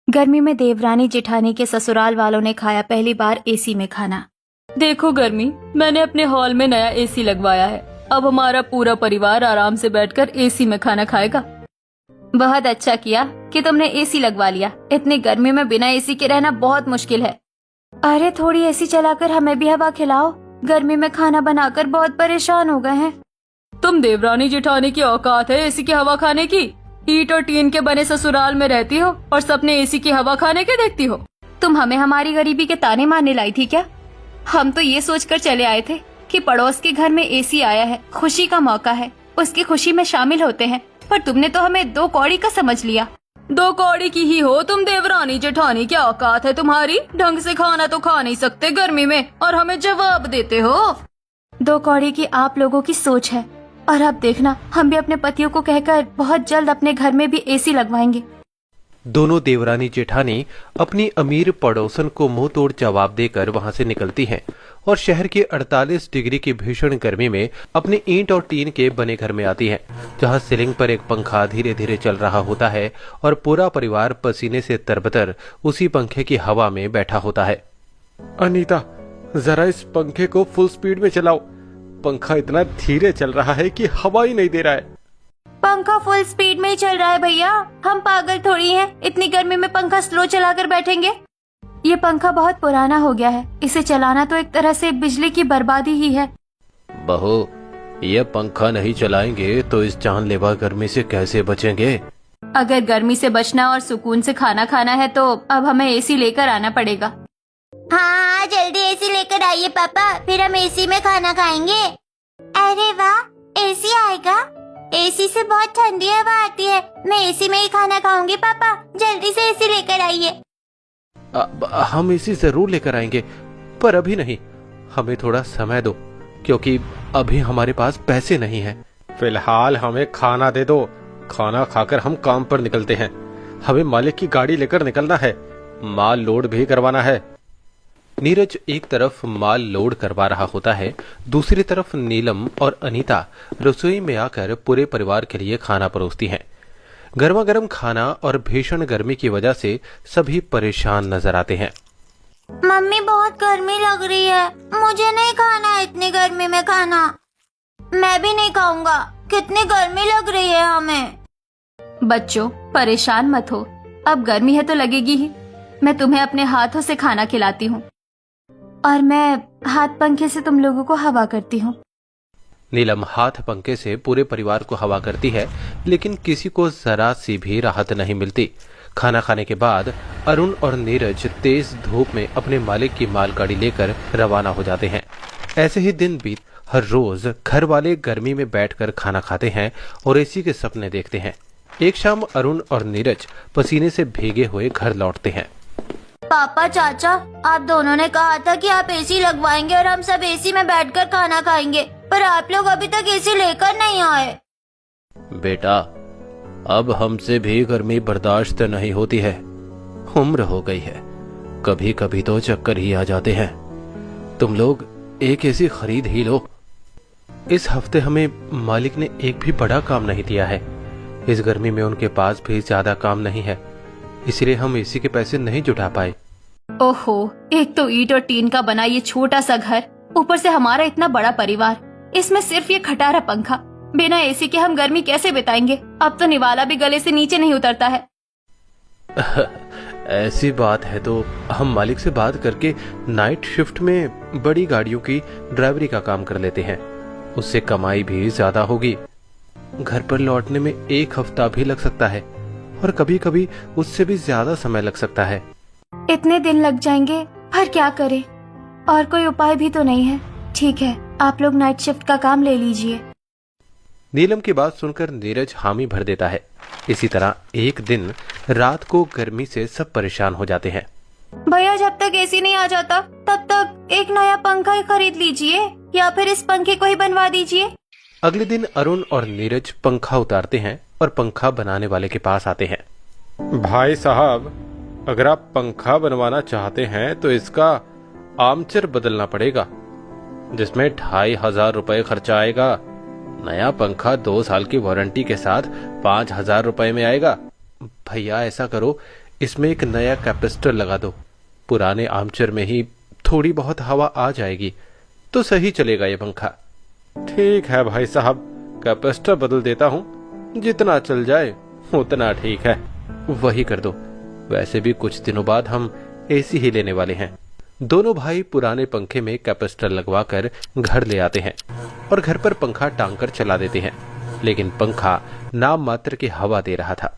गर्मी में देवरानी जेठानी के ससुराल वालों ने खाया पहली बार एसी में खाना। देखो गर्मी, मैंने अपने हॉल में नया एसी लगवाया है। अब हमारा पूरा परिवार आराम से बैठकर एसी में खाना खाएगा। बहुत अच्छा किया कि तुमने एसी लगवा लिया। इतनी गर्मी में बिना एसी के रहना बहुत मुश्किल है। अरे थोड़ी एसी चलाकर हमें भी हवा खिलाओ। गर्मी में खाना बनाकर बहुत परेशान हो गए हैं। तुम देवरानी जेठानी की औकात है एसी की हवा खाने की? ईंट और टीन के बने ससुराल में रहती हो और सपने एसी की हवा खाने के देखती हो। तुम हमें हमारी गरीबी के ताने मारने लाई थी क्या? हम तो ये सोचकर चले आए थे कि पड़ोस के घर में एसी आया है, खुशी का मौका है, उसकी खुशी में शामिल होते हैं। पर तुमने तो हमें दो कौड़ी का समझ लिया। दो कौड़ी की ही हो तुम देवरानी जेठानी, क्या औकात है तुम्हारी? ढंग से खाना तो खा नहीं सकते गर्मी में और हमें जवाब देते हो। दो कौड़ी की आप लोगों की सोच है। और अब देखना, हम भी अपने पतियों को कहकर बहुत जल्द अपने घर में भी एसी लगवाएंगे। दोनों देवरानी जेठानी अपनी अमीर पड़ोसन को मुंह तोड़ जवाब देकर वहां से निकलती हैं और शहर की 48 डिग्री की भीषण गर्मी में अपने ईंट और टीन के बने घर में आती हैं, जहां सीलिंग पर एक पंखा धीरे धीरे चल रहा होता है और पूरा परिवार पसीने से तरबतर उसी पंखे की हवा में बैठा होता है। अनीता, जरा इस पंखे को फुल स्पीड में चलाओ। पंखा इतना धीरे चल रहा है कि हवा ही नहीं दे रहा है। पंखा फुल स्पीड में ही चल रहा है भैया, हम पागल थोड़ी हैं। इतनी गर्मी में पंखा स्लो चलाकर बैठेंगे। ये पंखा बहुत पुराना हो गया है, इसे चलाना तो एक तरह से बिजली की बर्बादी ही है। बहू, ये पंखा नहीं चलाएंगे तो इस जानलेवा गर्मी से कैसे बचेंगे? अगर गर्मी से बचना और सुकून से खाना खाना है तो अब हमें एसी लेकर आना पड़ेगा। हाँ, जल्दी एसी लेकर आइए पापा, फिर हम एसी में खाना खाएंगे। अरे वाह, एसी आएगा। एसी से बहुत ठंडी हवा आती है। मैं एसी में ही खाना खाऊंगी पापा, जल्दी से एसी लेकर आइए। हम एसी जरूर लेकर आएंगे, पर अभी नहीं। हमें थोड़ा समय दो, क्योंकि अभी हमारे पास पैसे नहीं हैं। फिलहाल हमें खाना दे दो। खाना खाकर हम काम पर निकलते हैं। हमें मालिक की गाड़ी लेकर निकलना है, माल लोड भी करवाना है। नीरज एक तरफ माल लोड करवा रहा होता है, दूसरी तरफ नीलम और अनीता रसोई में आकर पूरे परिवार के लिए खाना परोसती हैं। गर्मा गर्म खाना और भीषण गर्मी की वजह से सभी परेशान नजर आते हैं। मम्मी, बहुत गर्मी लग रही है, मुझे नहीं खाना है इतनी गर्मी में खाना। मैं भी नहीं खाऊंगा, कितनी गर्मी लग रही है हमें। बच्चों, परेशान मत हो, अब गर्मी है तो लगेगी ही। मैं तुम्हें अपने हाथों से खाना खिलाती हूँ और मैं हाथ पंखे से तुम लोगों को हवा करती हूँ। नीलम हाथ पंखे से पूरे परिवार को हवा करती है, लेकिन किसी को जरा सी भी राहत नहीं मिलती। खाना खाने के बाद अरुण और नीरज तेज धूप में अपने मालिक की मालगाड़ी लेकर रवाना हो जाते हैं। ऐसे ही दिन बीत हर रोज घर वाले गर्मी में बैठकर खाना खाते हैं और एसी के सपने देखते हैं। एक शाम अरुण और नीरज पसीने से भीगे हुए घर लौटते हैं। पापा, चाचा, आप दोनों ने कहा था कि आप एसी लगवाएंगे और हम सब एसी में बैठकर खाना खाएंगे, पर आप लोग अभी तक एसी लेकर नहीं आए। बेटा, अब हमसे भी गर्मी बर्दाश्त नहीं होती है। उम्र हो गई है, कभी कभी तो चक्कर ही आ जाते हैं। तुम लोग एक एसी खरीद ही लो। इस हफ्ते हमें मालिक ने एक भी बड़ा काम नहीं दिया है। इस गर्मी में उनके पास भी ज्यादा काम नहीं है, इसलिए हम एसी के पैसे नहीं जुटा पाए। ओहो, एक तो ईंट और टीन का बना ये छोटा सा घर, ऊपर से हमारा इतना बड़ा परिवार, इसमें सिर्फ ये खटारा पंखा। बिना एसी के हम गर्मी कैसे बिताएंगे? अब तो निवाला भी गले से नीचे नहीं उतरता है। ऐसी बात है तो हम मालिक से बात करके नाइट शिफ्ट में बड़ी गाड़ियों की ड्राइवरी का काम कर लेते हैं। उससे कमाई भी ज्यादा होगी। घर पर लौटने में एक हफ्ता भी लग सकता है और कभी कभी उससे भी ज्यादा समय लग सकता है। इतने दिन लग जाएंगे, पर क्या करें? और कोई उपाय भी तो नहीं है। ठीक है, आप लोग नाइट शिफ्ट का काम ले लीजिए। नीलम की बात सुनकर नीरज हामी भर देता है। इसी तरह एक दिन रात को गर्मी से सब परेशान हो जाते हैं। भैया, जब तक एसी नहीं आ जाता तब तक एक नया पंखा ही खरीद लीजिए या फिर इस पंखे को ही बनवा दीजिए। अगले दिन अरुण और नीरज पंखा उतारते हैं और पंखा बनाने वाले के पास आते हैं। भाई साहब, अगर आप पंखा बनवाना चाहते हैं तो इसका आर्मचेयर बदलना पड़ेगा, जिसमें 2500 रुपए खर्चा आएगा। नया पंखा 2 साल की वारंटी के साथ 5000 रुपए में आएगा। भैया, ऐसा करो, इसमें एक नया कैपेसिटर लगा दो। पुराने आर्मचेयर में ही थोड़ी बहुत हवा आ जाएगी तो सही चलेगा ये पंखा। ठीक है भाई साहब, कैपेसिटर बदल देता हूँ, जितना चल जाए उतना ठीक है। वही कर दो। वैसे भी कुछ दिनों बाद हम एसी ही लेने वाले हैं। दोनों भाई पुराने पंखे में कैपेसिटर लगवाकर घर ले आते हैं और घर पर पंखा टांग कर चला देते हैं, लेकिन पंखा नाम मात्र की हवा दे रहा था।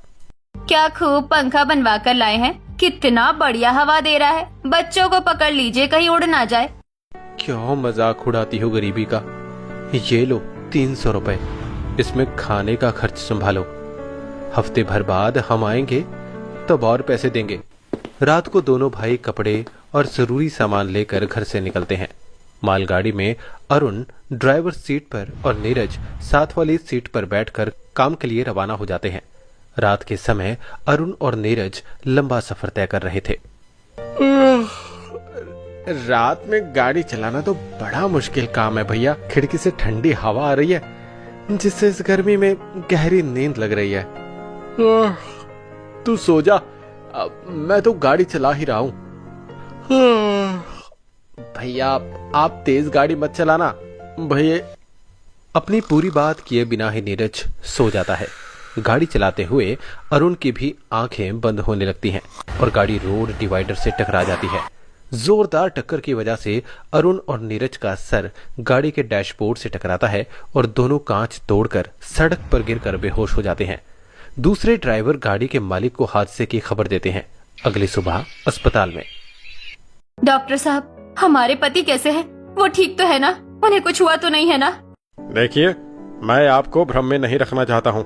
क्या खूब पंखा बनवा कर लाए हैं, कितना बढ़िया हवा दे रहा है। बच्चों को पकड़ लीजिए कहीं उड़ ना जाए। क्यों मजाक उड़ाती हो गरीबी का। ये लो 300 रुपए, इसमें खाने का खर्च संभालो। हफ्ते भर बाद हम आएंगे तब और पैसे देंगे। रात को दोनों भाई कपड़े और जरूरी सामान लेकर घर से निकलते हैं। मालगाड़ी में अरुण ड्राइवर सीट पर और नीरज साथ वाली सीट पर बैठकर काम के लिए रवाना हो जाते हैं। रात के समय अरुण और नीरज लंबा सफर तय कर रहे थे। रात में गाड़ी चलाना तो बड़ा मुश्किल काम है भैया। खिड़की से ठंडी हवा आ रही है जिससे इस गर्मी में गहरी नींद लग रही है। तू सो जा, मैं तो गाड़ी चला ही रहा हूं। भैया आप तेज गाड़ी मत चलाना भैया। अपनी पूरी बात किए बिना ही नीरज सो जाता है। गाड़ी चलाते हुए अरुण की भी आंखें बंद होने लगती हैं और गाड़ी रोड डिवाइडर से टकरा जाती है। जोरदार टक्कर की वजह से अरुण और नीरज का सर गाड़ी के डैशबोर्ड से टकराता है और दोनों कांच तोड़कर सड़क पर गिरकर बेहोश हो जाते हैं। दूसरे ड्राइवर गाड़ी के मालिक को हादसे की खबर देते हैं। अगली सुबह अस्पताल में। डॉक्टर साहब, हमारे पति कैसे हैं? वो ठीक तो है ना? उन्हें कुछ हुआ तो नहीं है ना? देखिए, मैं आपको भ्रम में नहीं रखना चाहता हूँ।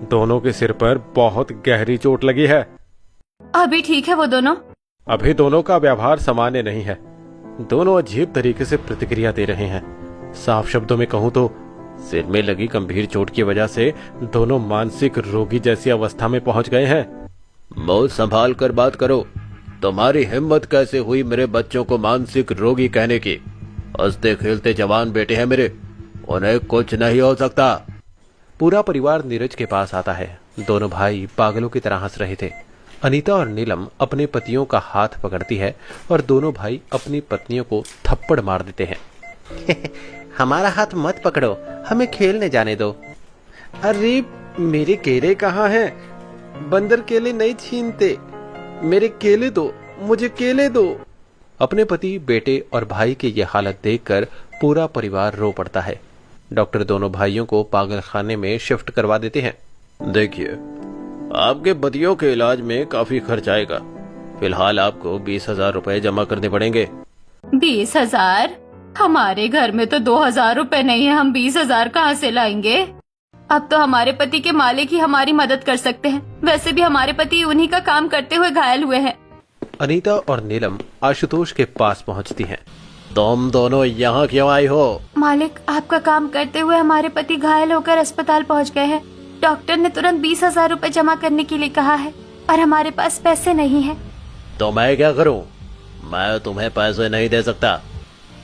दोनों के सिर पर बहुत गहरी चोट लगी है। अभी ठीक है वो दोनों? अभी दोनों का व्यवहार सामान्य नहीं है। दोनों अजीब तरीके से प्रतिक्रिया दे रहे हैं। साफ शब्दों में कहूँ तो सिर में लगी गंभीर चोट की वजह से दोनों मानसिक रोगी जैसी अवस्था में पहुंच गए हैं। बहुत संभाल कर बात करो। तुम्हारी हिम्मत कैसे हुई मेरे बच्चों को मानसिक रोगी कहने की? हंसते खेलते जवान बेटे हैं मेरे, उन्हें कुछ नहीं हो सकता। पूरा परिवार नीरज के पास आता है। दोनों भाई पागलों की तरह हंस रहे थे। अनीता और नीलम अपने पतियों का हाथ पकड़ती है और दोनों भाई अपनी पत्नियों को थप्पड़ मार देते हैं। हमारा हाथ मत पकड़ो, हमें खेलने जाने दो। अरे मेरे केले कहाँ हैं? बंदर केले नहीं छीनते। मेरे केले दो, मुझे केले दो। अपने पति, बेटे और भाई की यह हालत देखकर पूरा परिवार रो पड़ता है। डॉक्टर दोनों भाइयों को पागल खाने में शिफ्ट करवा देते हैं। देखिए, आपके पतियों के इलाज में काफी खर्च आएगा। फिलहाल आपको 20,000 रुपए जमा करने पड़ेंगे। 20,000? हमारे घर में तो 2,000 रुपए नहीं है, हम 20,000 कहाँ से लाएंगे? अब तो हमारे पति के मालिक ही हमारी मदद कर सकते हैं। वैसे भी हमारे पति उन्हीं का काम करते हुए घायल हुए हैं। अनीता और नीलम आशुतोष के पास पहुंचती हैं। तुम दोनों यहाँ क्यों आई हो? मालिक, आपका काम करते हुए हमारे पति घायल होकर अस्पताल पहुंच गए हैं। डॉक्टर ने तुरंत 20,000 रुपए जमा करने के लिए कहा है और हमारे पास पैसे नहीं है। तो मैं क्या करूं? मैं तुम्हें पैसे नहीं दे सकता।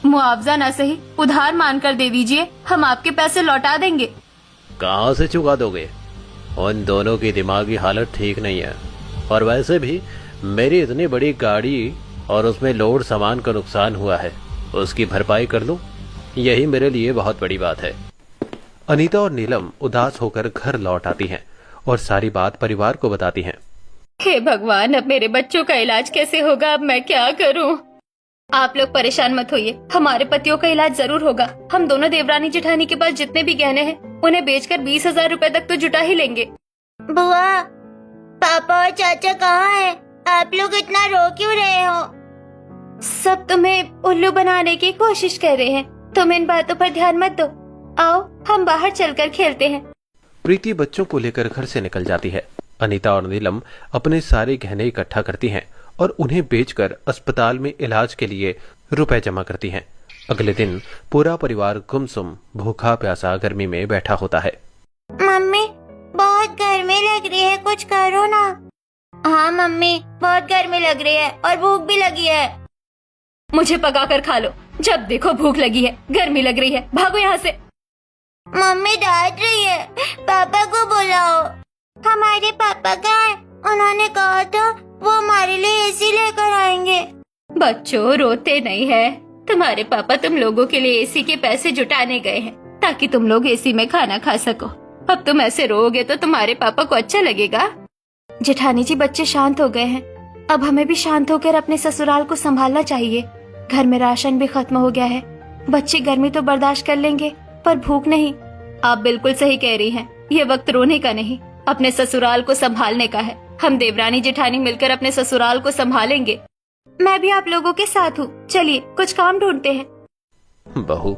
मुआवजा न सही, उधार मानकर दे दीजिए, हम आपके पैसे लौटा देंगे। कहाँ से चुका दोगे? उन दोनों की दिमागी हालत ठीक नहीं है। और वैसे भी मेरी इतनी बड़ी गाड़ी और उसमें लोड सामान का नुकसान हुआ है, उसकी भरपाई कर लूं, यही मेरे लिए बहुत बड़ी बात है। अनीता और नीलम उदास होकर घर लौट आती हैं और सारी बात परिवार को बताती हैं। हे भगवान, अब मेरे बच्चों का इलाज कैसे होगा? अब मैं क्या करूं? आप लोग परेशान मत होइए, हमारे पतियों का इलाज जरूर होगा। हम दोनों देवरानी जेठानी के पास जितने भी गहने हैं उन्हें बेचकर 20,000 रुपए तक तो जुटा ही लेंगे। बुआ, पापा और चाचा कहाँ हैं? आप लोग इतना रो क्यों रहे हो? सब तुम्हें उल्लू बनाने की कोशिश कर रहे हैं। तुम इन बातों पर ध्यान मत दो। आओ हम बाहर चलकर खेलते हैं। प्रीति बच्चों को लेकर घर से निकल जाती है। अनीता और नीलम अपने सारे गहने इकट्ठा करती हैं और उन्हें बेचकर अस्पताल में इलाज के लिए रुपए जमा करती हैं। अगले दिन पूरा परिवार गुमसुम भूखा प्यासा गर्मी में बैठा होता है। मम्मी, बहुत गर्मी लग रही है, कुछ करो ना। हाँ मम्मी, बहुत गर्मी लग रही है और भूख भी लगी है। मुझे पकाकर खा लो, जब देखो भूख लगी है, गर्मी लग रही है, भागो यहाँ से। मम्मी डांट रही है, पापा को बुलाओ। हमारे पापा कहाँ हैं? उन्होंने कहा था वो हमारे लिए एसी लेकर आएंगे। बच्चों रोते नहीं है, तुम्हारे पापा तुम लोगों के लिए एसी के पैसे जुटाने गए हैं ताकि तुम लोग एसी में खाना खा सको। अब तुम ऐसे रोओगे तो तुम्हारे पापा को अच्छा लगेगा। जेठानी जी बच्चे शांत हो गए हैं, अब हमें भी शांत होकर अपने ससुराल को संभालना चाहिए। घर में राशन भी खत्म हो गया है, बच्चे गर्मी तो बर्दाश्त कर लेंगे पर भूख नहीं। आप बिल्कुल सही कह रही हैं, ये वक्त रोने का नहीं, अपने ससुराल को संभालने का है। हम देवरानी जेठानी मिलकर अपने ससुराल को संभालेंगे। मैं भी आप लोगों के साथ हूँ, चलिए कुछ काम ढूंढते हैं। बहू,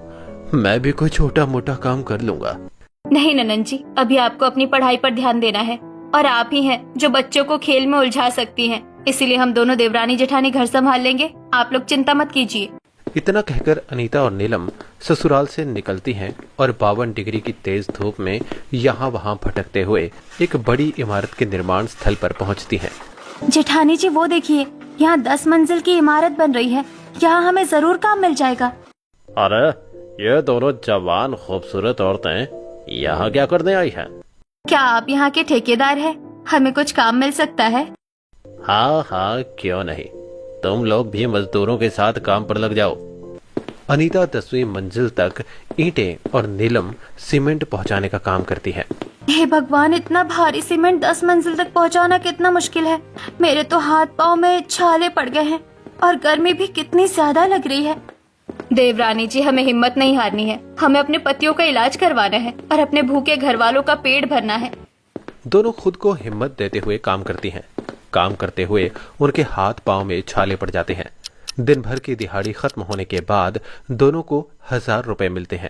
मैं भी कोई छोटा मोटा काम कर लूंगा। नहीं ननन जी, अभी आपको अपनी पढ़ाई पर ध्यान देना है और आप ही हैं जो बच्चों को खेल में उलझा सकती हैं। इसीलिए हम दोनों देवरानी जेठानी घर संभाल लेंगे, आप लोग चिंता मत कीजिए। इतना कहकर अनीता और नीलम ससुराल से निकलती हैं और 52 डिग्री की तेज धूप में यहाँ वहाँ भटकते हुए एक बड़ी इमारत के निर्माण स्थल पर पहुँचती हैं। जेठानी जी वो देखिए, यहाँ 10 मंजिल की इमारत बन रही है, यहाँ हमें जरूर काम मिल जाएगा। अरे ये दोनों जवान खूबसूरत औरतें यहाँ क्या करने आई हैं? क्या आप यहाँ के ठेकेदार हैं? हमें कुछ काम मिल सकता है? हाँ हाँ, क्यों नहीं, तुम लोग भी मजदूरों के साथ काम पर लग जाओ। अनीता 10वीं मंजिल तक ईंटें और नीलम सीमेंट पहुंचाने का काम करती है। हे भगवान, इतना भारी सीमेंट 10 मंजिल तक पहुंचाना कितना मुश्किल है। मेरे तो हाथ पाँव में छाले पड़ गए हैं और गर्मी भी कितनी ज्यादा लग रही है। देवरानी जी, हमें हिम्मत नहीं हारनी है, हमें अपने पतियों का इलाज करवाना है और अपने भूखे घर वालों का पेट भरना है। दोनों खुद को हिम्मत देते हुए काम करती हैं। काम करते हुए उनके हाथ पांव में छाले पड़ जाते हैं। दिन भर की दिहाड़ी खत्म होने के बाद दोनों को 1000 रुपए मिलते हैं।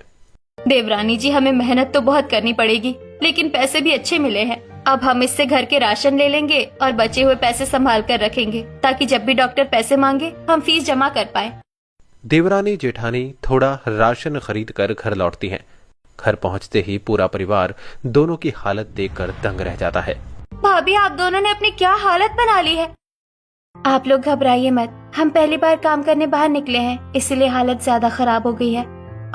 देवरानी जी, हमें मेहनत तो बहुत करनी पड़ेगी, लेकिन पैसे भी अच्छे मिले हैं। अब हम इससे घर के राशन ले लेंगे और बचे हुए पैसे संभाल कर रखेंगे ताकि जब भी डॉक्टर पैसे मांगे हम फीस जमा कर पाए। देवरानी जेठानी थोड़ा राशन खरीद कर घर लौटती हैं। घर पहुंचते ही पूरा परिवार दोनों की हालत देखकर दंग रह जाता है। भाभी, आप दोनों ने अपनी क्या हालत बना ली है। आप लोग घबराइए मत, हम पहली बार काम करने बाहर निकले हैं, इसलिए हालत ज्यादा खराब हो गई है।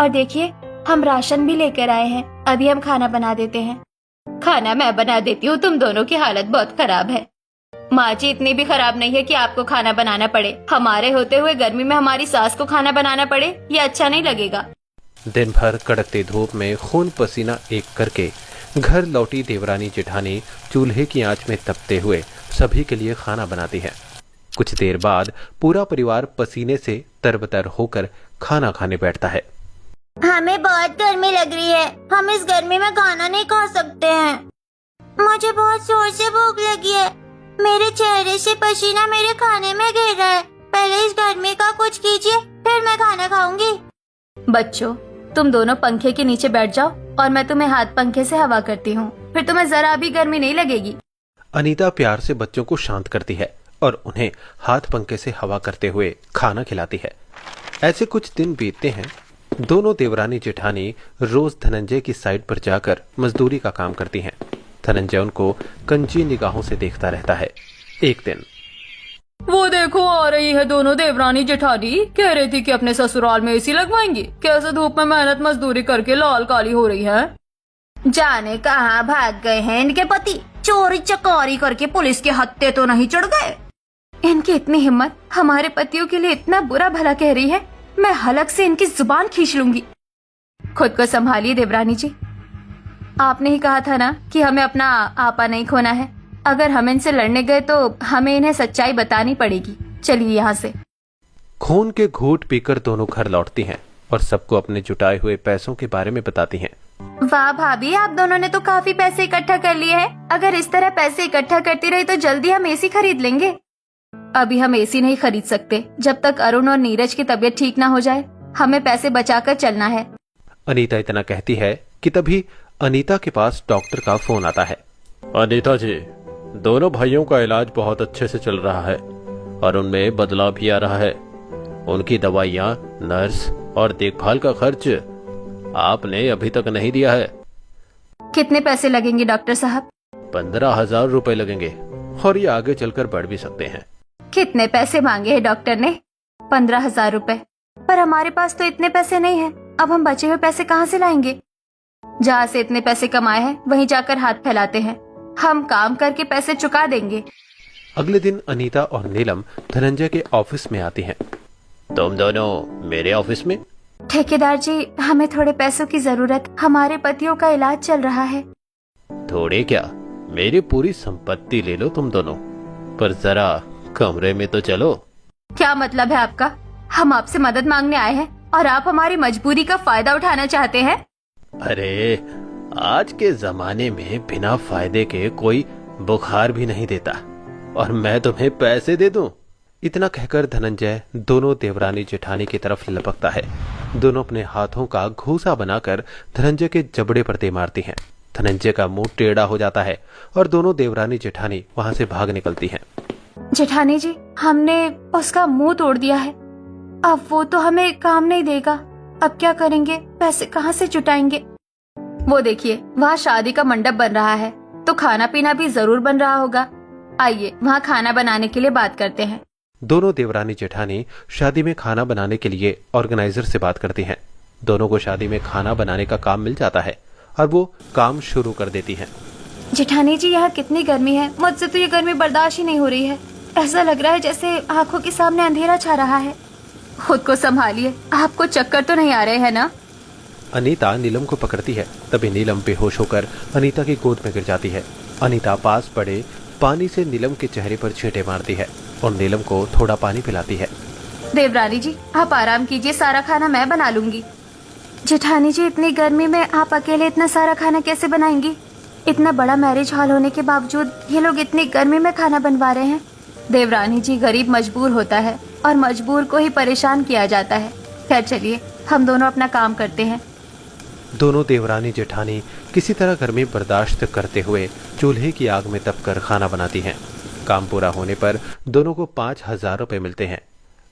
और देखिए, हम राशन भी लेकर आए हैं, अभी हम खाना बना देते हैं। खाना मैं बना देती हूँ, तुम दोनों की हालत बहुत खराब है। माँ जी, इतनी भी खराब नहीं है कि आपको खाना बनाना पड़े। हमारे होते हुए गर्मी में हमारी सास को खाना बनाना पड़े, ये अच्छा नहीं लगेगा। दिन भर कड़कती धूप में खून पसीना एक करके घर लौटी देवरानी जेठानी चूल्हे की आंच में तपते हुए सभी के लिए खाना बनाती है। कुछ देर बाद पूरा परिवार पसीने से तरबतर होकर खाना खाने बैठता है। हमें बहुत गर्मी लग रही है, हम इस गर्मी में खाना नहीं खा सकते हैं। मुझे बहुत जोर से भूख लगी है, मेरे चेहरे से पसीना मेरे खाने में गिर रहा है। पहले इस गर्मी का कुछ कीजिए, फिर मैं खाना खाऊंगी। बच्चों, तुम दोनों पंखे के नीचे बैठ जाओ और मैं तुम्हें हाथ पंखे से हवा करती हूँ, फिर तुम्हें जरा भी गर्मी नहीं लगेगी। अनीता प्यार से बच्चों को शांत करती है और उन्हें हाथ पंखे से हवा करते हुए खाना खिलाती है। ऐसे कुछ दिन बीतते हैं। दोनों देवरानी जेठानी रोज धनंजय की साइड पर जाकर मजदूरी का काम करती हैं। धनंजय उनको कंजी निगाहों से देखता रहता है। एक दिन, वो देखो आ रही है दोनों देवरानी जेठानी, कह रही थी कि अपने ससुराल में एसी लगवाएंगी। कैसे धूप में मेहनत मजदूरी करके लाल काली हो रही है। जाने कहाँ भाग गए हैं इनके पति, चोरी चकारी करके पुलिस के हत्थे तो नहीं चढ़ गए। इनकी इतनी हिम्मत, हमारे पतियों के लिए इतना बुरा भला कह रही है, मैं हलक से इनकी जुबान खींच लूंगी। खुद को संभालिए देवरानी जी, आपने ही कहा था ना कि हमें अपना आपा नहीं खोना है। अगर हम इनसे लड़ने गए तो हमें इन्हें सच्चाई बतानी पड़ेगी। चलिए यहाँ से। खून के घूंट पीकर दोनों घर लौटती हैं और सबको अपने जुटाए हुए पैसों के बारे में बताती हैं। वाह भाभी, आप दोनों ने तो काफी पैसे इकट्ठा कर लिए हैं। अगर इस तरह पैसे इकट्ठा करती रही तो जल्दी हम एसी खरीद लेंगे। अभी हम एसी नहीं खरीद सकते, जब तक अरुण और नीरज की तबीयत ठीक ना हो जाए। हमें पैसे बचाकर चलना है। अनीता इतना कहती है कि तभी अनीता के पास डॉक्टर का फोन आता है। अनीता जी, दोनों भाइयों का इलाज बहुत अच्छे से चल रहा है और उनमें बदलाव भी आ रहा है। उनकी दवाइयाँ, नर्स और देखभाल का खर्च आपने अभी तक नहीं दिया है। कितने पैसे लगेंगे डॉक्टर साहब? 15,000 रुपए लगेंगे और ये आगे चलकर बढ़ भी सकते हैं। कितने पैसे मांगे हैं डॉक्टर ने? 15,000 रुपए, पर हमारे पास तो इतने पैसे नहीं हैं। अब हम बचे हुए पैसे कहाँ से लाएंगे? जहाँ से इतने पैसे कमाए हैं वहीं जाकर हाथ फैलाते हैं। हम काम करके पैसे चुका देंगे। अगले दिन अनीता और नीलम धनंजय के ऑफिस में आती हैं। तुम दोनों मेरे ऑफिस में? ठेकेदार जी, हमें थोड़े पैसों की जरूरत, हमारे पतियों का इलाज चल रहा है। थोड़े क्या, मेरी पूरी संपत्ति ले लो तुम दोनों, पर जरा कमरे में तो चलो। क्या मतलब है आपका? हम आपसे मदद मांगने आए हैं और आप हमारी मजबूरी का फायदा उठाना चाहते हैं? अरे आज के जमाने में बिना फायदे के कोई बुखार भी नहीं देता, और मैं तुम्हें पैसे दे दूं? इतना कहकर धनंजय दोनों देवरानी जेठानी की तरफ लपकता है। दोनों अपने हाथों का घूसा बनाकर धनंजय के जबड़े पर दे मारती हैं। धनंजय का मुंह टेढ़ा हो जाता है और दोनों देवरानी जेठानी वहां से भाग निकलती हैं। जेठानी जी, हमने उसका मुंह तोड़ दिया है, अब वो तो हमें काम नहीं देगा। अब क्या करेंगे? पैसे कहाँ से जुटाएंगे? वो देखिए, वहाँ शादी का मंडप बन रहा है, तो खाना पीना भी जरूर बन रहा होगा। आइए वहाँ खाना बनाने के लिए बात करते हैं। दोनों देवरानी जेठानी शादी में खाना बनाने के लिए ऑर्गेनाइजर से बात करती हैं। दोनों को शादी में खाना बनाने का काम मिल जाता है और वो काम शुरू कर देती हैं। जेठानी जी, यहाँ कितनी गर्मी है, मुझसे तो ये गर्मी बर्दाश्त ही नहीं हो रही है। ऐसा लग रहा है जैसे आंखों के सामने अंधेरा छा रहा है। खुद को संभालिए, आपको चक्कर तो नहीं आ रहे हैं ना? अनीता नीलम को पकड़ती है। तभी नीलम बेहोश होकर अनीता की गोद में गिर जाती है। अनीता पास पड़े पानी से नीलम के चेहरे पर छींटे मारती है और नीलम को थोड़ा पानी पिलाती है। देवरानी जी, आप आराम कीजिए, सारा खाना मैं बना लूंगी। जेठानी जी, इतनी गर्मी में आप अकेले इतना सारा खाना कैसे बनाएंगी? इतना बड़ा मैरिज हॉल होने के बावजूद ये लोग इतनी गर्मी में खाना बनवा रहे हैं। देवरानी जी, गरीब मजबूर होता है और मजबूर को ही परेशान किया जाता है। खैर चलिए, हम दोनों अपना काम करते हैं। दोनों देवरानी जेठानी किसी तरह गर्मी बर्दाश्त करते हुए चूल्हे की आग में तपकर खाना बनाती हैं। काम पूरा होने पर दोनों को 5,000 रुपए मिलते हैं।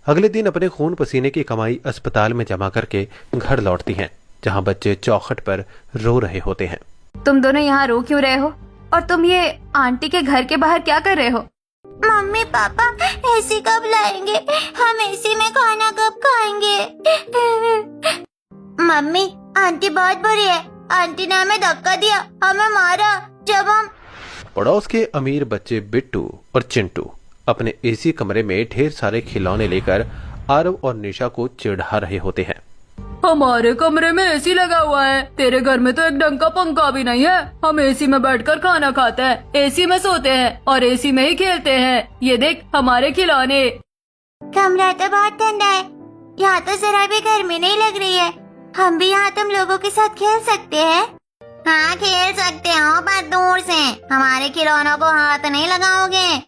अगले दिन अपने खून पसीने की कमाई अस्पताल में जमा करके घर लौटती हैं, जहां बच्चे चौखट पर रो रहे होते हैं। तुम दोनों यहाँ रो क्यों रहे हो? और तुम ये आंटी के घर के बाहर क्या कर रहे हो? मम्मी पापा एसी कब लाएंगे? हम एसी में खाना कब खाएंगे? मम्मी, आंटी बहुत बुरी है। आंटी ने हमें धक्का दिया, हमें मारा जब हम। पड़ोस के अमीर बच्चे बिट्टू और चिंटू अपने एसी कमरे में ढेर सारे खिलौने लेकर आरव और निशा को चिढ़ा रहे होते हैं। हमारे कमरे में एसी लगा हुआ है, तेरे घर में तो एक ढंग का पंखा भी नहीं है। हम एसी में बैठकर खाना खाते हैं, एसी में सोते हैं और एसी में ही खेलते हैं। ये देख हमारे खिलौने। कमरा तो बहुत ठंडा है, यहाँ तो जरा भी गर्मी नहीं लग रही है। हम भी यहाँ तुम लोगों के साथ खेल सकते हैं? हाँ खेल सकते हो, पर दूर से। हमारे खिलौनों को हाथ नहीं लगाओगे।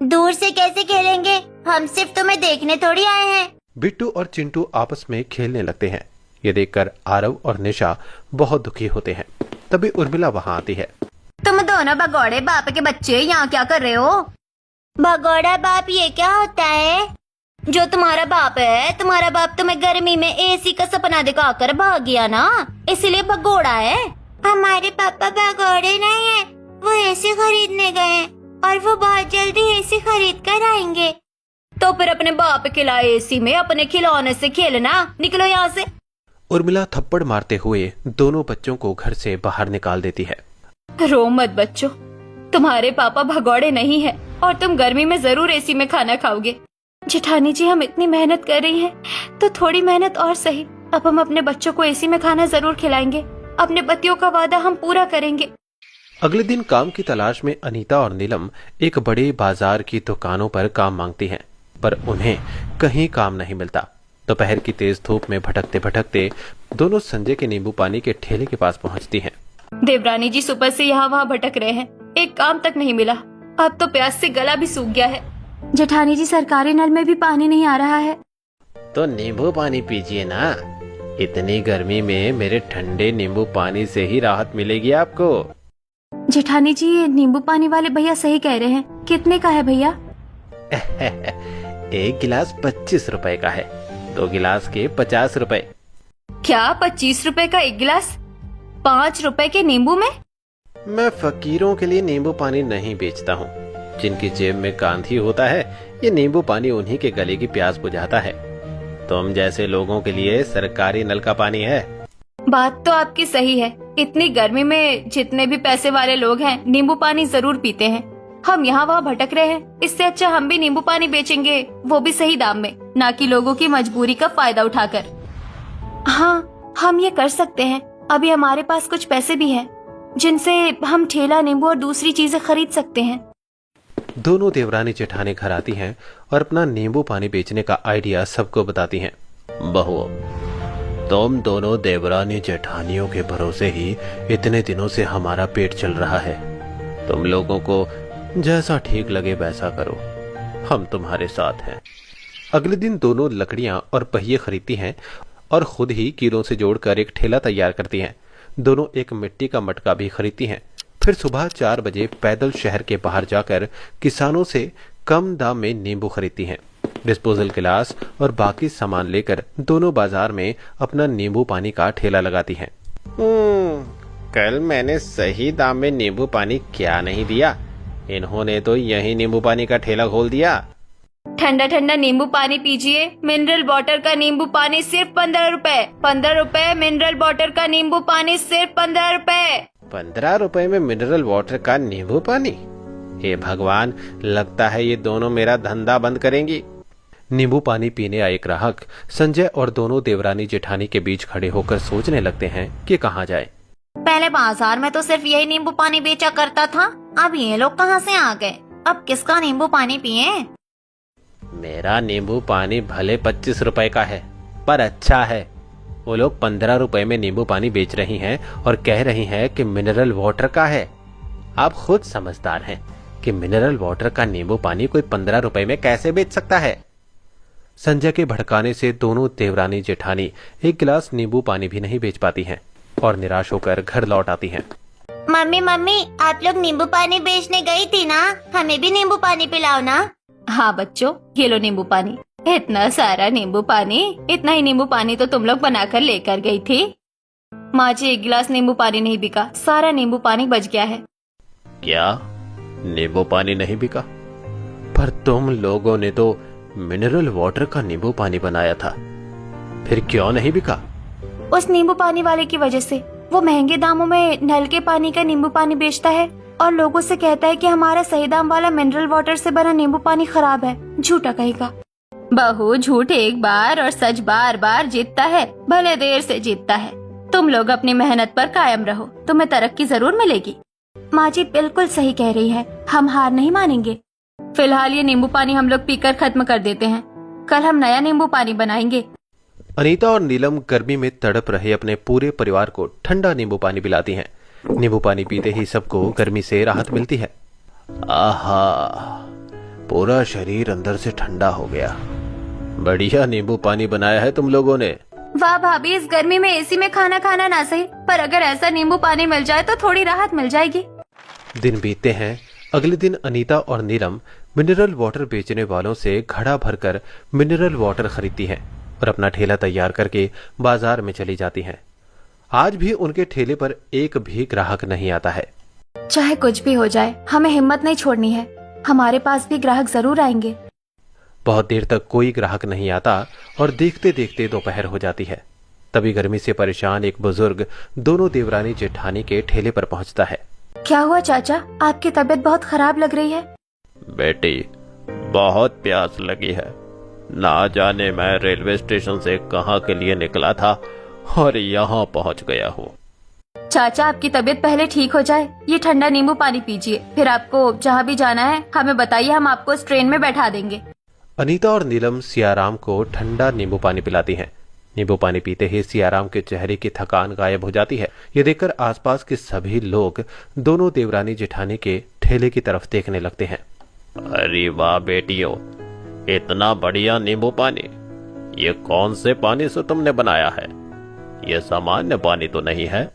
दूर से कैसे खेलेंगे? हम सिर्फ तुम्हें देखने थोड़ी आए हैं। बिट्टू और चिंटू आपस में खेलने लगते हैं। ये देखकर आरव और निशा बहुत दुखी होते हैं। तभी उर्मिला वहाँ आती है। तुम दोनों भगोड़े बाप के बच्चे यहाँ क्या कर रहे हो? भगोड़ा बाप ये क्या होता है? जो तुम्हारा बाप है, तुम्हारा बाप तुम्हें गर्मी में एसी का सपना दिखाकर भाग गया ना, इसलिए भगोड़ा है। हमारे पापा भगोड़े नहीं है, वो एसी खरीदने गए हैं और वो बहुत जल्दी एसी खरीद कर आएंगे। तो फिर अपने बाप के लाए एसी में अपने खिलौने से खेलना। निकलो यहाँ से। उर्मिला थप्पड़ मारते हुए दोनों बच्चों को घर से बाहर निकाल देती है। रो मत बच्चों, तुम्हारे पापा भगोड़े नहीं है और तुम गर्मी में जरूर एसी में खाना खाओगे। जेठानी जी, हम इतनी मेहनत कर रही हैं, तो थोड़ी मेहनत और सही। अब हम अपने बच्चों को एसी में खाना जरूर खिलाएंगे। अपने पतियों का वादा हम पूरा करेंगे। अगले दिन काम की तलाश में अनीता और नीलम एक बड़े बाजार की दुकानों पर काम मांगती हैं, पर उन्हें कहीं काम नहीं मिलता। दोपहर की तेज धूप में भटकते भटकते दोनों संजय के नींबू पानी के ठेले के पास पहुंचती हैं। देवरानी जी सुबह से यहाँ वहाँ भटक रहे हैं, एक काम तक नहीं मिला। अब तो प्यास से गला भी सूख गया है। जेठानी जी, सरकारी नल में भी पानी नहीं आ रहा है। तो नींबू पानी पीजिए ना, इतनी गर्मी में मेरे ठंडे नींबू पानी से ही राहत मिलेगी आपको। जेठानी जी, ये नींबू पानी वाले भैया सही कह रहे हैं। कितने का है भैया? एक गिलास 25 रुपए का है, 2 गिलास के 50 रुपए। क्या 25 रुपए का एक गिलास? 5 रुपए के नींबू में? मैं फकीरों के लिए नींबू पानी नहीं बेचता हूँ। जिनकी जेब में गांधी होता है, ये नींबू पानी उन्हीं के गले की प्यास बुझाता है। तुम जैसे लोगों के लिए सरकारी नल का पानी है। बात तो आपकी सही है। इतनी गर्मी में जितने भी पैसे वाले लोग हैं नींबू पानी जरूर पीते हैं, हम यहाँ वहाँ भटक रहे हैं। इससे अच्छा हम भी नींबू पानी बेचेंगे, वो भी सही दाम में, ना कि लोगों की मजबूरी का फायदा उठाकर। हाँ, हम ये कर सकते हैं। अभी हमारे पास कुछ पैसे भी हैं, जिनसे हम ठेला, नींबू और दूसरी चीजें खरीद सकते हैं। दोनों देवरानी जेठानी घर आती हैं और अपना नींबू पानी बेचने का आइडिया सबको बताती हैं। बहुओं, तुम दोनों देवरानी जेठानियों के भरोसे ही इतने दिनों से हमारा पेट चल रहा है। तुम लोगों को जैसा ठीक लगे वैसा करो, हम तुम्हारे साथ हैं। अगले दिन दोनों लकड़ियां और पहिए खरीदती हैं और खुद ही कीलों से जोड़कर एक ठेला तैयार करती हैं। दोनों एक मिट्टी का मटका भी खरीदती हैं। फिर सुबह 4 बजे पैदल शहर के बाहर जाकर किसानों से कम दाम में नींबू खरीदती हैं। डिस्पोजल गिलास और बाकी सामान लेकर दोनों बाजार में अपना नींबू पानी का ठेला लगाती हैं। कल मैंने सही दाम में नींबू पानी क्या नहीं दिया, इन्होंने तो यही नींबू पानी का ठेला खोल दिया। ठंडा ठंडा नींबू पानी पीजिए। मिनरल वाटर का नींबू पानी सिर्फ 15 रुपए। 15 रुपए मिनरल वाटर का नींबू पानी सिर्फ 15 रुपए। 15 रुपए में मिनरल वाटर का नींबू पानी? हे भगवान, लगता है ये दोनों मेरा धंधा बंद करेंगी। नींबू पानी पीने आए ग्राहक संजय और दोनों देवरानी जेठानी के बीच खड़े होकर सोचने लगते हैं कि कहाँ जाए। पहले बाजार में तो सिर्फ यही नींबू पानी बेचा करता था, अब ये लोग कहाँ से आ गए? अब किसका नींबू पानी पिए? मेरा नींबू पानी भले 25 रुपए का है, पर अच्छा है। वो लोग 15 रुपए में नींबू पानी बेच रही हैं और कह रही हैं कि मिनरल वाटर का है। आप खुद समझदार हैं कि मिनरल वाटर का नींबू पानी कोई 15 रुपए में कैसे बेच सकता है। संजय के भड़काने से दोनों देवरानी जेठानी एक गिलास नींबू पानी भी नहीं बेच पाती हैं और निराश होकर घर लौट आती हैं। मम्मी, आप लोग नींबू पानी बेचने गई थी ना, हमें भी नींबू पानी पिलाओ ना। हाँ बच्चों, ये लो नींबू पानी। इतना सारा नींबू पानी? इतना ही नींबू पानी तो तुम लोग बनाकर लेकर गई थी। माँ जी, एक गिलास नींबू पानी नहीं बिका, सारा नींबू पानी बच गया है। क्या नींबू पानी नहीं बिका? पर तुम लोगों ने तो मिनरल वाटर का नींबू पानी बनाया था, फिर क्यों नहीं बिका? उस नींबू पानी वाले की वजह से। वो महंगे दामों में नल के पानी का नींबू पानी बेचता है और लोगों से कहता है कि हमारा सही दाम वाला मिनरल वाटर से बना नींबू पानी खराब है। झूठा कहेगा। बहू, झूठ एक बार और सच बार बार जीतता है, भले देर से जीतता है। तुम लोग अपनी मेहनत पर कायम रहो, तुम्हें तरक्की जरूर मिलेगी। माँ जी बिल्कुल सही कह रही है, हम हार नहीं मानेंगे। फिलहाल ये नींबू पानी हम लोग पीकर खत्म कर देते हैं, कल हम नया नींबू पानी बनाएंगे। अनीता और नीलम गर्मी में तड़प रहे अपने पूरे परिवार को ठंडा नींबू पानी पिलाती हैं। नींबू पानी पीते ही सबको गर्मी से राहत मिलती है। आहा, पूरा शरीर अंदर से ठंडा हो गया। बढ़िया नींबू पानी बनाया है तुम लोगों ने। वाह भाभी, इस गर्मी में एसी में खाना खाना ना सही, पर अगर ऐसा नींबू पानी मिल जाए तो थोड़ी राहत मिल जाएगी। दिन बीतते हैं। अगले दिन अनीता और नीलम मिनरल वाटर बेचने वालों से घड़ा भरकर मिनरल वाटर खरीदती हैं और अपना ठेला तैयार करके बाजार में चली जाती हैं। आज भी उनके ठेले पर एक भी ग्राहक नहीं आता है। चाहे कुछ भी हो जाए, हमें हिम्मत नहीं छोड़नी है, हमारे पास भी ग्राहक जरूर आएंगे। बहुत देर तक कोई ग्राहक नहीं आता और देखते देखते दोपहर हो जाती है। तभी गर्मी से परेशान एक बुजुर्ग दोनों देवरानी जेठानी के ठेले पर पहुंचता है। क्या हुआ चाचा, आपकी तबीयत बहुत खराब लग रही है। बेटी, बहुत प्यास लगी है। ना जाने मैं रेलवे स्टेशन से कहाँ के लिए निकला था और यहाँ पहुँच गया हूँ। चाचा, आपकी तबीयत पहले ठीक हो जाए, ये ठंडा नींबू पानी पीजिए, फिर आपको जहाँ भी जाना है हमें बताइए, हम आपको इस ट्रेन में बैठा देंगे। अनीता और नीलम सियाराम को ठंडा नींबू पानी पिलाती हैं। नींबू पानी पीते ही सियाराम के चेहरे की थकान गायब हो जाती है। ये देखकर आसपास के सभी लोग दोनों देवरानी जेठानी के ठेले की तरफ देखने लगते हैं। अरे वाह बेटियों, इतना बढ़िया नींबू पानी, ये कौन से पानी से तुमने बनाया है? ये सामान्य पानी तो नहीं है।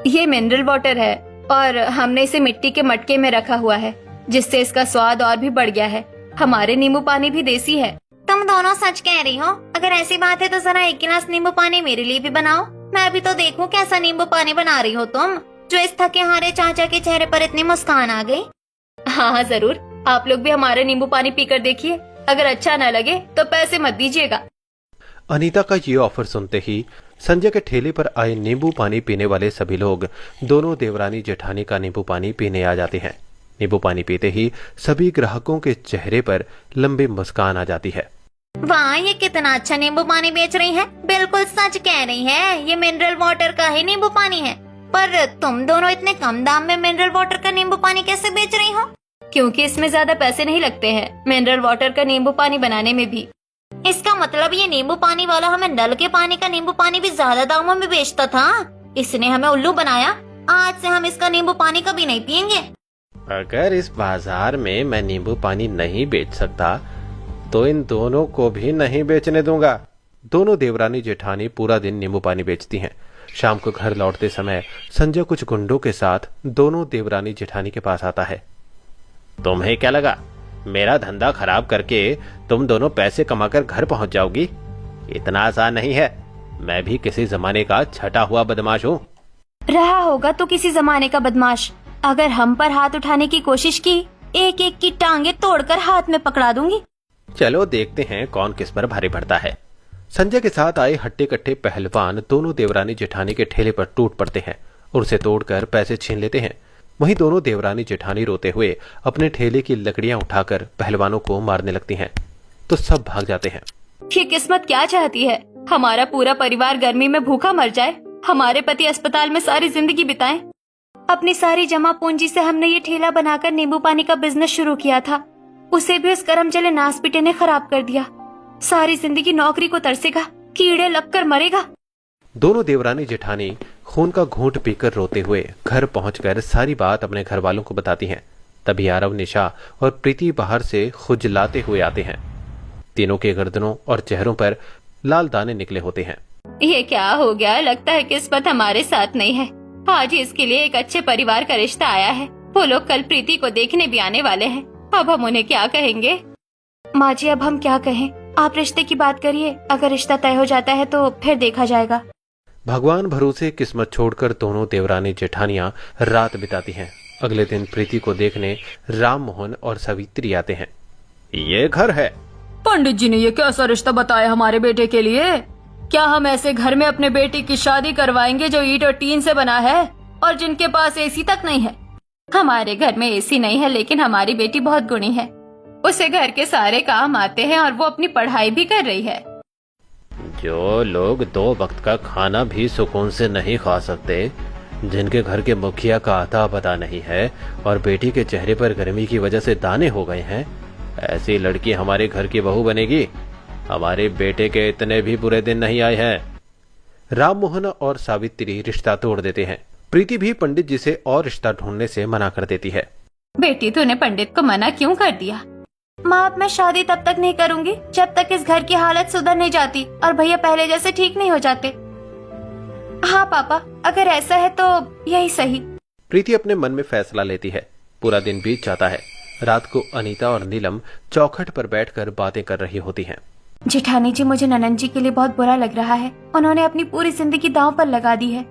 ये मिनरल वाटर है और हमने इसे मिट्टी के मटके में रखा हुआ है, जिससे इसका स्वाद और भी बढ़ गया है। हमारे नींबू पानी भी देसी है। तुम दोनों सच कह रही हो? अगर ऐसी बात है तो जरा एक गिलास नींबू पानी मेरे लिए भी बनाओ, मैं भी तो देखूं कैसा नींबू पानी बना रही हो तुम, जो इस थके हारे चाचा के चेहरे पर इतनी मुस्कान आ गई। हाँ हाँ जरूर, आप लोग भी हमारे नींबू पानी पीकर देखिए, अगर अच्छा न लगे तो पैसे मत दीजिएगा। अनीता का ये ऑफर सुनते ही संजय के ठेले पर आए नींबू पानी पीने वाले सभी लोग दोनों देवरानी जेठानी का नींबू पानी पीने आ जाते हैं। नींबू पानी पीते ही सभी ग्राहकों के चेहरे पर लंबी मुस्कान आ जाती है। वाह, ये कितना अच्छा नींबू पानी बेच रही है। बिल्कुल सच कह रही है, ये मिनरल वाटर का ही नींबू पानी है। पर तुम दोनों इतने कम दाम में मिनरल वाटर का नींबू पानी कैसे बेच रही हो? क्योंकि इसमें ज्यादा पैसे नहीं लगते हैं मिनरल वाटर का नींबू पानी बनाने में भी। इसका मतलब ये नींबू पानी वाला हमें नल के पानी का नींबू पानी भी ज्यादा दामों में बेचता था। इसने हमें उल्लू बनाया। आज से हम इसका नींबू पानी कभी नहीं पियेंगे। अगर इस बाजार में मैं नींबू पानी नहीं बेच सकता तो इन दोनों को भी नहीं बेचने दूंगा। दोनों देवरानी जेठानी पूरा दिन नींबू पानी बेचती हैं। शाम को घर लौटते समय संजय कुछ गुंडों के साथ दोनों देवरानी जेठानी के पास आता है। तुम्हें क्या लगा मेरा धंधा खराब करके तुम दोनों पैसे कमाकर घर पहुंच जाओगी? इतना आसान नहीं है। मैं भी किसी जमाने का छटा हुआ बदमाश हूँ। रहा होगा तो किसी जमाने का बदमाश। अगर हम पर हाथ उठाने की कोशिश की, एक एक की टांगे तोड़कर हाथ में पकड़ा दूंगी। चलो देखते हैं कौन किस पर भारी पड़ता है। संजय के साथ आए हट्टे कट्टे पहलवान दोनों देवरानी जेठानी के ठेले पर टूट पड़ते हैं और उसे तोड़कर पैसे छीन लेते हैं। वहीं दोनों देवरानी जेठानी रोते हुए अपने ठेले की लकड़ियां उठाकर पहलवानों को मारने लगती हैं, तो सब भाग जाते हैं। ये किस्मत क्या चाहती है, हमारा पूरा परिवार गर्मी में भूखा मर जाए, हमारे पति अस्पताल में सारी जिंदगी बिताएं। अपनी सारी जमा पूंजी से हमने ये ठेला बनाकर नींबू पानी का बिजनेस शुरू किया था, उसे भी उस करम चले नासपीटे ने खराब कर दिया। सारी जिंदगी नौकरी को तरसेगा, कीड़े लगकर मरेगा। दोनों देवरानी जेठानी खून का घूंट पीकर रोते हुए घर पहुंचकर सारी बात अपने घर वालों को बताती हैं। तभी आरव, निशा और प्रीति बाहर से खुजलाते हुए आते हैं। तीनों के गर्दनों और चेहरों पर लाल दाने निकले होते हैं। ये क्या हो गया? लगता है किस्मत हमारे साथ नहीं है। आज ही इसके लिए एक अच्छे परिवार का रिश्ता आया है। वो लोग कल प्रीति को देखने भी आने वाले हैं। अब हम उन्हें क्या कहेंगे? माँ जी, अब हम क्या कहें? आप रिश्ते की बात करिए। अगर रिश्ता तय हो जाता है तो फिर देखा जाएगा। भगवान भरोसे किस्मत छोड़कर दोनों देवरानी जेठानियां रात बिताती हैं। अगले दिन प्रीति को देखने राम मोहन और सावित्री आते हैं। ये घर है। पंडित जी ने ये कैसा रिश्ता बताया हमारे बेटे के लिए? क्या हम ऐसे घर में अपने बेटे की शादी करवाएंगे जो ईंट और टीन से बना है और जिनके पास एसी तक नहीं है? हमारे घर में एसी नहीं है, लेकिन हमारी बेटी बहुत गुणी है। उसे घर के सारे काम आते हैं और वो अपनी पढ़ाई भी कर रही है। जो लोग 2 वक्त का खाना भी सुकून से नहीं खा सकते, जिनके घर के मुखिया का आता पता नहीं है और बेटी के चेहरे पर गर्मी की वजह से दाने हो गए हैं, ऐसी लड़की हमारे घर की बहू बनेगी? हमारे बेटे के इतने भी बुरे दिन नहीं आए हैं। राम मोहन और सावित्री रिश्ता तोड़ देते हैं। प्रीति भी पंडित जी से और रिश्ता ढूंढने से मना कर देती है। बेटी, तूने पंडित को मना क्यों कर दिया? माँ, अब मैं शादी तब तक नहीं करूंगी जब तक इस घर की हालत सुधर नहीं जाती और भैया पहले जैसे ठीक नहीं हो जाते। हाँ पापा, अगर ऐसा है तो यही सही। प्रीति अपने मन में फैसला लेती है। पूरा दिन बीत जाता है। रात को अनीता और नीलम चौखट पर बैठकर बातें कर रही होती हैं। जेठानी जी, मुझे ननंद जी के लिए बहुत बुरा लग रहा है। उन्होंने अपनी पूरी जिंदगी दांव पर लगा दी है।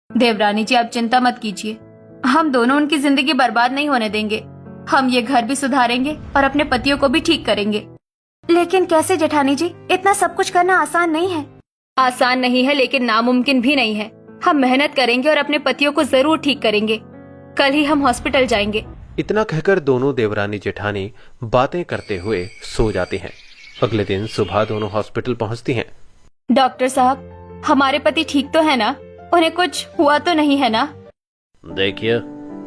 देवरानी जी, आप चिंता मत कीजिए। हम दोनों उनकी जिंदगी बर्बाद नहीं होने देंगे। हम ये घर भी सुधारेंगे और अपने पतियों को भी ठीक करेंगे। लेकिन कैसे जेठानी जी? इतना सब कुछ करना आसान नहीं है। आसान नहीं है, लेकिन नामुमकिन भी नहीं है। हम मेहनत करेंगे और अपने पतियों को जरूर ठीक करेंगे। कल ही हम हॉस्पिटल जाएंगे। इतना कहकर दोनों देवरानी जेठानी बातें करते हुए सो जाते हैं। अगले दिन सुबह दोनों हॉस्पिटल पहुंचती हैं। डॉक्टर साहब, हमारे पति ठीक तो है ना? उन्हें कुछ हुआ तो नहीं है ना? देखिए,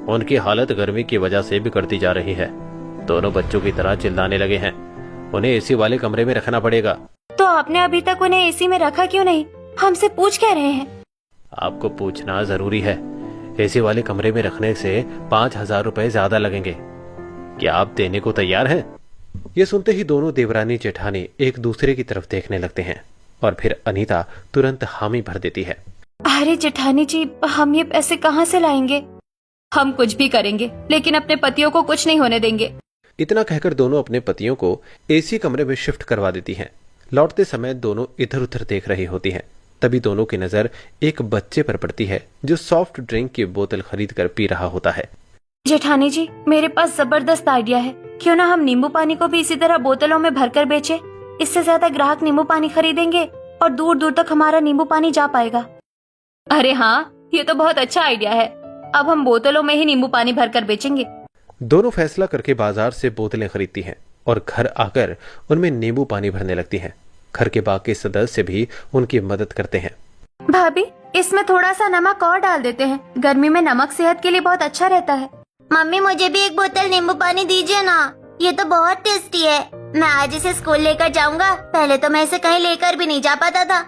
उनकी हालत गर्मी की वजह से बिगड़ती जा रही है। दोनों बच्चों की तरह चिल्लाने लगे हैं। उन्हें एसी वाले कमरे में रखना पड़ेगा। तो आपने अभी तक उन्हें एसी में रखा क्यों नहीं? हमसे पूछ क्या रहे हैं? आपको पूछना जरूरी है। एसी वाले कमरे में रखने से 5,000 रुपए ज्यादा लगेंगे। क्या आप देने को तैयार हैं? ये सुनते ही दोनों देवरानी जेठानी एक दूसरे की तरफ देखने लगते हैं और फिर अनीता तुरंत हामी भर देती है। अरे जेठानी जी, हम ये पैसे कहाँ से लाएंगे? हम कुछ भी करेंगे, लेकिन अपने पतियों को कुछ नहीं होने देंगे। इतना कहकर दोनों अपने पतियों को एसी कमरे में शिफ्ट करवा देती हैं। लौटते समय दोनों इधर उधर देख रही होती हैं। तभी दोनों की नजर एक बच्चे पर पड़ती है जो सॉफ्ट ड्रिंक की बोतल खरीद कर पी रहा होता है। जेठानी जी, मेरे पास जबरदस्त आइडिया है। क्यों ना हम नींबू पानी को भी इसी तरह बोतलों में भरकर बेचें? इससे ज्यादा ग्राहक नींबू पानी खरीदेंगे और दूर दूर तक हमारा नींबू पानी जा पाएगा। अरे हाँ, ये तो बहुत अच्छा आइडिया है। अब हम बोतलों में ही नींबू पानी भरकर बेचेंगे। दोनों फैसला करके बाजार से बोतलें खरीदती हैं और घर आकर उनमें नींबू पानी भरने लगती हैं। घर के बाकी सदस्य भी उनकी मदद करते हैं। भाभी, इसमें थोड़ा सा नमक और डाल देते हैं। गर्मी में नमक सेहत के लिए बहुत अच्छा रहता है। मम्मी मुझे भी एक बोतल नींबू पानी दीजिए ना, ये तो बहुत टेस्टी है। मैं आज इसे स्कूल लेकर जाऊंगा। पहले तो मैं इसे कहीं लेकर भी नहीं जा पाता था।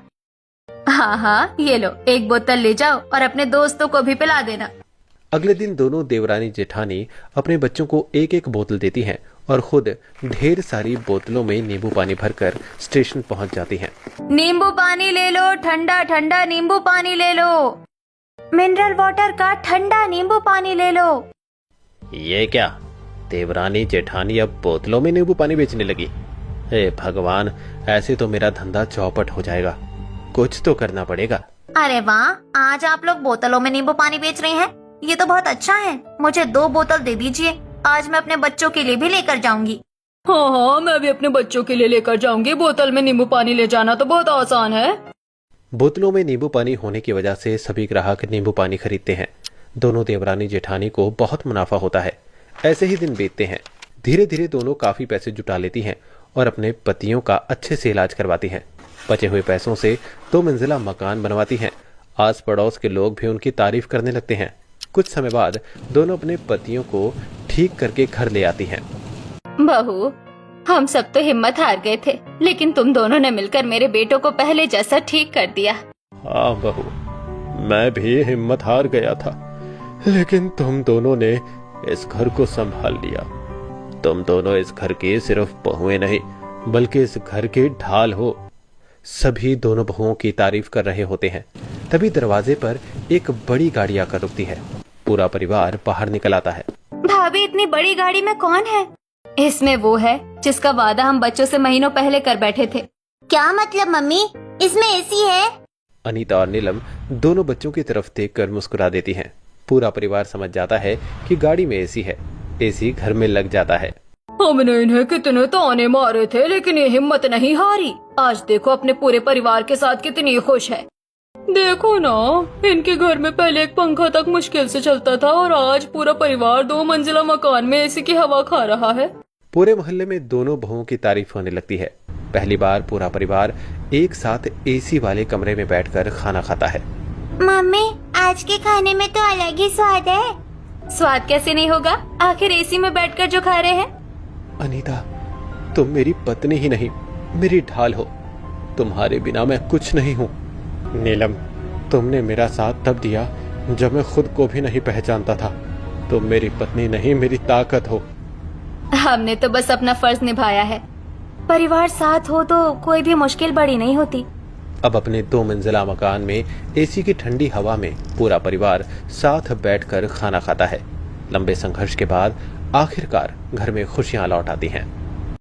हाँ हाँ, ये लो, एक बोतल ले जाओ और अपने दोस्तों को भी पिला देना। अगले दिन दोनों देवरानी जेठानी अपने बच्चों को एक एक बोतल देती हैं और खुद ढेर सारी बोतलों में नींबू पानी भरकर स्टेशन पहुंच जाती हैं। नींबू पानी ले लो, ठंडा ठंडा नींबू पानी ले लो। मिनरल वाटर का ठंडा नींबू पानी ले लो। ये क्या, देवरानी जेठानी अब बोतलों में नींबू पानी बेचने लगी? हे भगवान, ऐसे तो मेरा धंधा चौपट हो जाएगा। कुछ तो करना पड़ेगा। अरे वाह, आज आप लोग बोतलों में नींबू पानी बेच रहे हैं, ये तो बहुत अच्छा है। मुझे 2 बोतल दे दीजिए, आज मैं अपने बच्चों के लिए भी लेकर जाऊंगी। हाँ हाँ, मैं भी अपने बच्चों के लिए लेकर जाऊंगी। बोतल में नींबू पानी ले जाना तो बहुत आसान है। बोतलों में नींबू पानी होने की वजह से सभी ग्राहक नींबू पानी खरीदते हैं। दोनों देवरानी जेठानी को बहुत मुनाफा होता है। ऐसे ही दिन बीतते हैं। धीरे धीरे दोनों काफी पैसे जुटा लेती हैं और अपने पतियों का अच्छे से इलाज करवाती हैं। बचे हुए पैसों से 2 मंजिला मकान बनवाती हैं। आस पड़ोस के लोग भी उनकी तारीफ करने लगते हैं। कुछ समय बाद दोनों अपने पतियों को ठीक करके घर ले आती हैं। बहू, हम सब तो हिम्मत हार गए थे, लेकिन तुम दोनों ने मिलकर मेरे बेटों को पहले जैसा ठीक कर दिया। हाँ बहू, मैं भी हिम्मत हार गया था, लेकिन तुम दोनों ने इस घर को संभाल लिया। तुम दोनों इस घर की सिर्फ बहुएं नहीं, बल्कि इस घर के ढाल हो। सभी दोनों बहुओं की तारीफ कर रहे होते हैं। तभी दरवाजे पर एक बड़ी गाड़ी आकर रुकती है। पूरा परिवार बाहर निकल आता है। भाभी, इतनी बड़ी गाड़ी में कौन है? इसमें वो है जिसका वादा हम बच्चों से महीनों पहले कर बैठे थे। क्या मतलब मम्मी, इसमें एसी है? अनीता और नीलम दोनों बच्चों की तरफ देखकर मुस्कुरा देती हैं। पूरा परिवार समझ जाता है कि गाड़ी में एसी है। एसी घर में लग जाता है। हमने इन्हें कितने ताने मारे थे, लेकिन ये हिम्मत नहीं हारी। आज देखो अपने पूरे परिवार के साथ कितनी खुश है। देखो ना, इनके घर में पहले एक पंखा तक मुश्किल से चलता था और आज पूरा परिवार 2 मंजिला मकान में एसी की हवा खा रहा है। पूरे मोहल्ले में दोनों बहुओं की तारीफ होने लगती है। पहली बार पूरा परिवार एक साथ एसी वाले कमरे में बैठकर खाना खाता है। मम्मी, आज के खाने में तो अलग ही स्वाद है। स्वाद कैसे नहीं होगा, आखिर एसी में बैठकर जो खा रहे हैं। अनीता, तुम मेरी पत्नी ही नहीं, मेरी ढाल हो। तुम्हारे बिना मैं कुछ नहीं हूँ। नीलम, तुमने मेरा साथ तब दिया जब मैं खुद को भी नहीं पहचानता था। तुम मेरी पत्नी नहीं, मेरी ताकत हो। हमने तो बस अपना फर्ज निभाया है। परिवार साथ हो तो कोई भी मुश्किल बड़ी नहीं होती। अब अपने 2 मंजिला मकान में एसी की ठंडी हवा में पूरा परिवार साथ बैठकर खाना खाता है। लंबे संघर्ष के बाद आखिरकार घर में खुशियां लौट आती हैं।